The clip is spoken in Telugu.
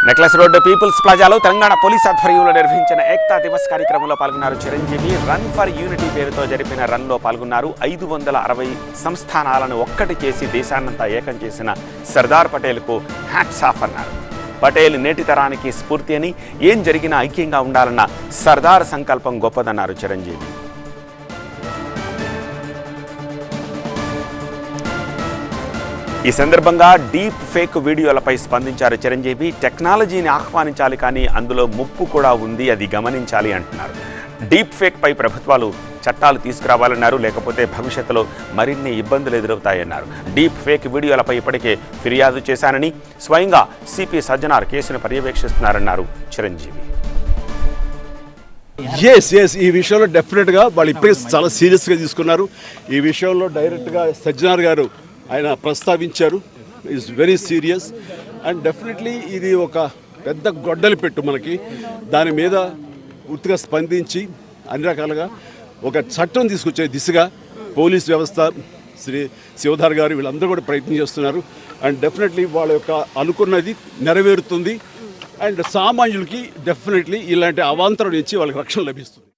నెక్లెస్ రోడ్ పీపుల్స్ ప్లాజాలో తెలంగాణ పోలీస్ ఆధ్వర్యంలో నిర్వహించిన ఏక్తా దివస్ కార్యక్రమంలో పాల్గొన్నారు చిరంజీవి. రన్ ఫర్ యూనిటీ పేరుతో జరిపిన రన్లో పాల్గొన్నారు. 560 సంస్థానాలను ఒక్కటి చేసి దేశాన్నంతా ఏకం చేసిన సర్దార్ పటేల్కు హ్యాట్స్ ఆఫ్ అన్నారు. పటేల్ నేటి తరానికి స్ఫూర్తి అని, ఏం జరిగినా ఐక్యంగా ఉండాలన్న సర్దార్ సంకల్పం గొప్పదన్నారు చిరంజీవి. ఈ సందర్భంగా డీప్ ఫేక్ వీడియోలపై స్పందించారు చిరంజీవి. టెక్నాలజీని ఆహ్వానించాలి, కానీ అందులో ముప్పు కూడా ఉంది, అది గమనించాలి అంటున్నారు. డీప్ ఫేక్ పై ప్రభుత్వాలు చట్టాలు తీసుకురావాలన్నారు, లేకపోతే భవిష్యత్తులో మరిన్ని ఇబ్బందులు ఎదురవుతాయన్నారు. డీప్ ఫేక్ వీడియోలపై ఇప్పటికే ఫిర్యాదు చేశానని, స్వయంగా సిపి సజ్జనార్ కేసును పర్యవేక్షిస్తున్నారన్నారు చిరంజీవి. ఈ విషయంలో డెఫినెట్గా వాళ్ళు ఇప్పటికే చాలా సీరియస్గా తీసుకున్నారు. ఈ విషయంలో డైరెక్ట్గా సజ్జనార్ గారు ఆయన ప్రస్తావించారు. Is very serious and definitely ఇది ఒక పెద్ద గొడ్డలి పెట్టు మనకి. దాని మీద పూర్తిగా స్పందించి అన్ని రకాలుగా ఒక చట్టం తీసుకొచ్చే దిశగా పోలీస్ వ్యవస్థ, శ్రీ శివధార్ గారు వీళ్ళందరూ కూడా ప్రయత్నం చేస్తున్నారు. అండ్ డెఫినెట్లీ వాళ్ళ యొక్క అనుకున్నది నెరవేరుతుంది. అండ్ సామాన్యులకి డెఫినెట్లీ ఇలాంటి అవాంతరం నుంచి వాళ్ళకి రక్షణ లభిస్తుంది.